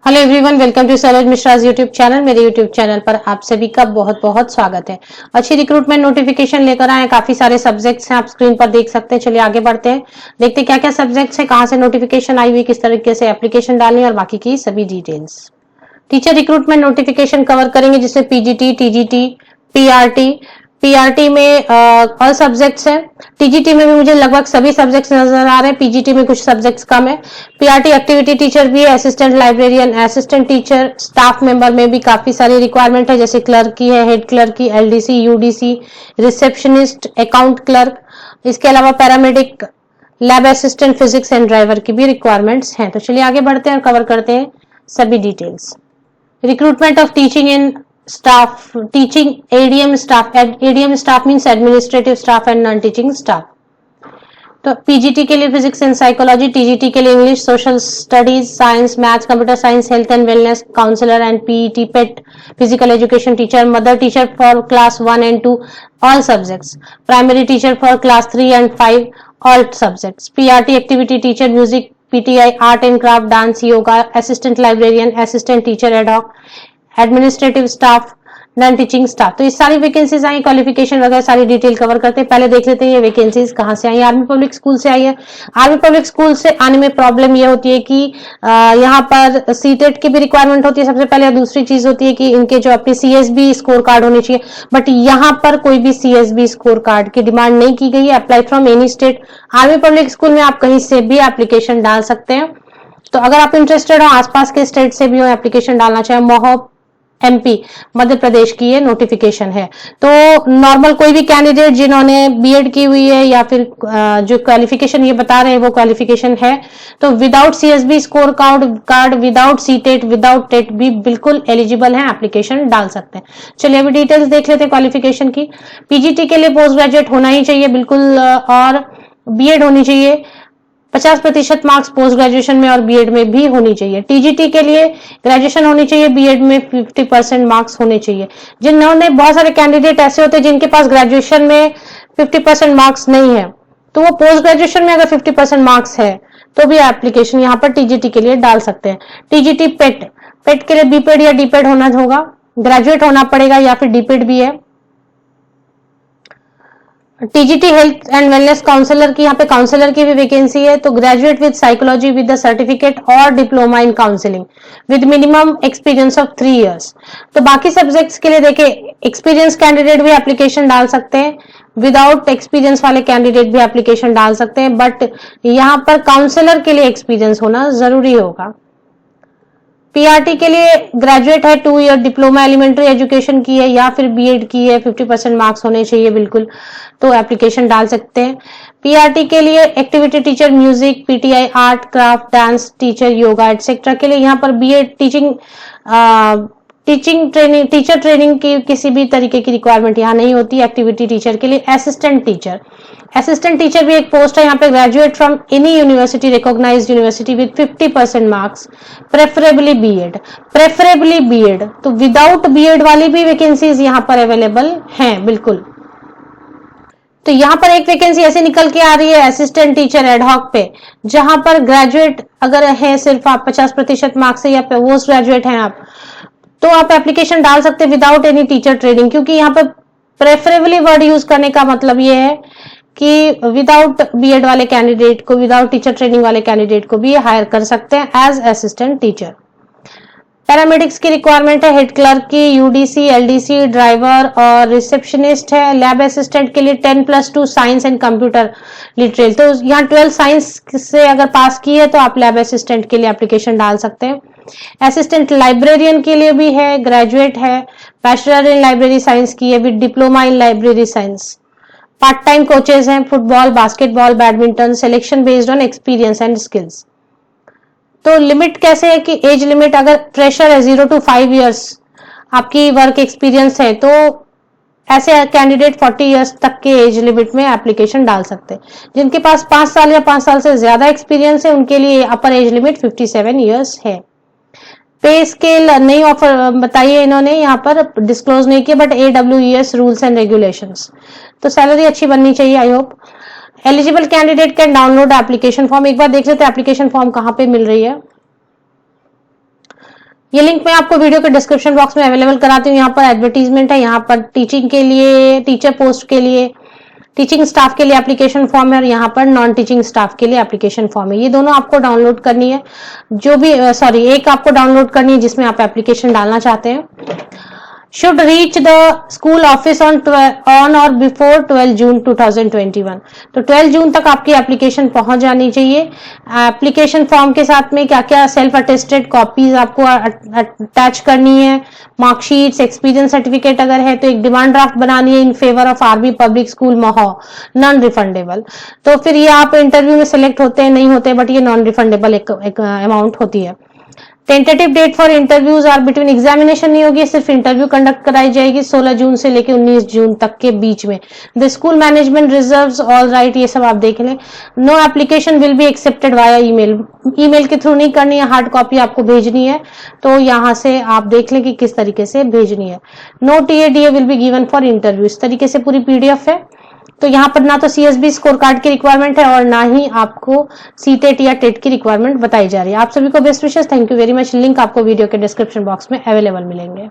Hello everyone, welcome to Saroj Mishra's YouTube channel. मेरे YouTube channel पर आप सभी का बहुत बहुत स्वागत है। अच्छी रिक्रूटमेंट नोटिफिकेशन लेकर आए, काफी सारे सब्जेक्ट्स हैं, आप स्क्रीन पर देख सकते हैं। चलिए आगे बढ़ते हैं, देखते हैं क्या क्या सब्जेक्ट्स हैं, कहां से नोटिफिकेशन आई हुई, किस तरीके से एप्लीकेशन डालनी है और बाकी की सभी details. Teacher recruitment notification cover करेंगे, जिसमें पीजीटी, टीजीटी, पीआरटी। पीआरटी में ऑल सब्जेक्ट्स हैं। टीजीटी में भी मुझे लगभग सभी सब्जेक्ट्स नजर आ रहे हैं, पीजीटी में कुछ सब्जेक्ट्स कम है। पीआरटी एक्टिविटी टीचर भी है, assistant librarian, assistant teacher, staff member में भी काफी सारी रिक्वायरमेंट है, जैसे क्लर्क की है, हेड क्लर्क की, LDC, UDC, receptionist, account clerk. इसके अलावा paramedic, lab assistant, physics and driver की भी रिक्वायरमेंट्स हैं। तो चलिए आगे बढ़ते हैं और कवर करते हैं सभी details. Recruitment of teaching in staff, teaching ADM staff. ADM staff means administrative staff and non-teaching staff. तो पीजीटी के लिए फिजिक्स एंड साइकोलॉजी, टीजीटी के लिए English, social studies, science, maths, computer science, health and wellness, counsellor and PET, PET, physical education teacher, mother teacher for class 1 and 2 all subjects, primary teacher for class 3 and 5 all subjects, PRT activity teacher, music, PTI, art and craft, dance, yoga, assistant librarian, assistant teacher ad hoc, administrative staff, non teaching staff. तो ये सारी vacancies आई, qualification वगैरह सारी detail cover करते हैं। पहले देख लेते हैं ये वैकेंसीज कहाँ से आई। आर्मी पब्लिक स्कूल से आई है। आर्मी पब्लिक स्कूल से आने में प्रॉब्लम ये होती है कि यहाँ पर सीटेट की भी रिक्वायरमेंट होती है सबसे पहले, और दूसरी चीज होती है कि इनके जो अपने सीएसबी स्कोर कार्ड होने चाहिए, बट यहाँ पर कोई भी सीएसबी स्कोर कार्ड की डिमांड नहीं की गई है। Apply from any state. Army public school में आप कहीं से भी एप्लीकेशन डाल सकते हैं। तो अगर आप इंटरेस्टेड हो, आसपास के स्टेट से भी हो एप्लीकेशन डालना चाहे, महोप एमपी मध्य प्रदेश की ये नोटिफिकेशन है। तो नॉर्मल कोई भी कैंडिडेट जिन्होंने बीएड की हुई है या फिर जो क्वालिफिकेशन ये बता रहे हैं वो क्वालिफिकेशन है, तो without CSB score card, without CTET, without TET भी बिल्कुल एलिजिबल है, एप्लीकेशन डाल सकते हैं। चलिए अभी डिटेल्स देख लेते हैं क्वालिफिकेशन की। पीजीटी के लिए पोस्ट ग्रेजुएट होना ही चाहिए बिल्कुल, और बीएड होनी चाहिए। 50% मार्क्स पोस्ट ग्रेजुएशन में और बीएड में भी होनी चाहिए। टीजीटी के लिए ग्रेजुएशन होनी चाहिए, बीएड में 50% मार्क्स होने चाहिए। जिन्होंने बहुत सारे कैंडिडेट ऐसे होते हैं जिनके पास ग्रेजुएशन में 50% मार्क्स नहीं है, तो वो पोस्ट ग्रेजुएशन में अगर 50% मार्क्स है तो भी एप्लीकेशन यहाँ पर टीजीटी के लिए डाल सकते हैं। टीजीटी पेट के लिए बीपेड या डीपेड होना होगा, ग्रेजुएट होना पड़ेगा या फिर डीपेड भी है। TGT health and wellness counsellor की, यहाँ पे काउंसलर की भी वैकेंसी है। तो graduate with psychology with the certificate और diploma in counselling with minimum experience of 3 years। तो बाकी सब्जेक्ट्स के लिए देखें, एक्सपीरियंस कैंडिडेट भी एप्लीकेशन डाल सकते हैं, विदाउट एक्सपीरियंस वाले कैंडिडेट भी एप्लीकेशन डाल सकते हैं, बट यहाँ पर काउंसलर के लिए एक्सपीरियंस होना जरूरी होगा। पीआरटी के लिए ग्रेजुएट है, 2 year डिप्लोमा एलिमेंट्री एजुकेशन की है या फिर बीएड की है, 50% मार्क्स होने चाहिए बिल्कुल, तो एप्लीकेशन डाल सकते हैं। पीआरटी के लिए activity teacher, music, PTI, art, craft, dance teacher, yoga etcetera के लिए यहाँ पर B Ed teaching training, teacher training की किसी भी तरीके की रिक्वायरमेंट यहाँ नहीं होती। एक्टिविटी टीचर के लिए असिस्टेंट टीचर भी एक पोस्ट है यहाँ पे, graduate from any university, recognised university with 50% marks, preferably B Ed. तो विदाउट बीएड वाली भी वैकेंसीज यहाँ पर अवेलेबल हैं बिल्कुल। तो यहाँ पर एक वैकेंसी ऐसे निकल के आ रही है असिस्टेंट टीचर एडहॉक पे, जहां पर ग्रेजुएट अगर है सिर्फ आप 50% मार्क्स से या पोस्ट ग्रेजुएट हैं आप, तो आप एप्लीकेशन डाल सकते हैं विदाउट एनी टीचर ट्रेनिंग, क्योंकि यहाँ पर प्रेफरेबली वर्ड यूज करने का मतलब ये है कि विदाउट बीएड वाले कैंडिडेट को, विदाउट टीचर ट्रेनिंग वाले कैंडिडेट को भी हायर कर सकते हैं एज असिस्टेंट टीचर। पैरामेडिक्स की रिक्वायरमेंट है, हेड क्लर्क की, यूडीसी, एलडीसी, ड्राइवर और रिसेप्शनिस्ट है। लैब असिस्टेंट के लिए 10+2 साइंस एंड कंप्यूटर लिटरेचर। तो यहाँ 12 साइंस से अगर पास की है तो आप लैब असिस्टेंट के लिए एप्लीकेशन डाल सकते हैं। असिस्टेंट लाइब्रेरियन के लिए भी है, ग्रेजुएट है, बैचलर इन लाइब्रेरी साइंस की है with diploma in library science. Part time coaches हैं, football, basketball, badminton, selection based on experience and skills. तो लिमिट कैसे है कि एज लिमिट अगर फ्रेशर है 0 to 5 years आपकी वर्क एक्सपीरियंस है, तो ऐसे कैंडिडेट 40 years तक के एज लिमिट में एप्लीकेशन डाल सकते हैं। जिनके पास 5 साल या 5 साल से ज्यादा एक्सपीरियंस है उनके लिए अपर एज लिमिट 57 years है। पे स्केल नहीं ऑफर बताइए इन्होंने, यहाँ पर डिस्क्लोज नहीं किया, but AWES rules and regulations. तो सैलरी अच्छी बननी चाहिए I hope. Eligible candidate can download application form. एक बार देख लेते हैं एप्लीकेशन फॉर्म कहाँ पे मिल रही है। ये लिंक मैं आपको वीडियो के डिस्क्रिप्शन बॉक्स में अवेलेबल कराती हूँ। यहाँ पर एडवर्टीजमेंट है, यहाँ पर टीचिंग के लिए, टीचर पोस्ट के लिए, टीचिंग स्टाफ के लिए एप्लीकेशन फॉर्म है और यहाँ पर नॉन टीचिंग स्टाफ के लिए एप्लीकेशन फॉर्म है। ये दोनों आपको डाउनलोड करनी है, जो भी एक आपको डाउनलोड करनी है जिसमें आप एप्लीकेशन डालना चाहते हैं। should reach the school office on or before 12 जून 2021। तो 12 जून तक आपकी एप्लीकेशन पहुंच जानी चाहिए। एप्लीकेशन फॉर्म के साथ में क्या क्या सेल्फ अटेस्टेड कॉपीज आपको अटैच करनी है, मार्कशीट्स, एक्सपीरियंस सर्टिफिकेट अगर है तो एक डिमांड ड्राफ्ट बनानी है in favour of RB public school Mhow, non refundable. तो फिर ये आप इंटरव्यू में सिलेक्ट होते हैं नहीं होते, बट ये नॉन रिफंडेबल एक अमाउंट होती है। Tentative date for interviews are between, examination नहीं होगी, सिर्फ इंटरव्यू कंडक्ट कराई जाएगी 16 जून से लेकर 19 जून तक के बीच में। The school management reserves all right, ये सब आप देख लें। No application will be accepted via email, email के थ्रू नहीं करनी है, हार्ड कॉपी आपको भेजनी है। तो यहां से आप देख लें कि किस तरीके से भेजनी है। No TADA will be given for interview, इस तरीके से पूरी पीडीएफ है। तो यहाँ पर ना तो सीएसबी स्कोर कार्ड की रिक्वायरमेंट है और ना ही आपको सीटेट या टेट की रिक्वायरमेंट बताई जा रही है। आप सभी को best wishes, thank you very much. Link आपको वीडियो के डिस्क्रिप्शन बॉक्स में अवेलेबल मिलेंगे।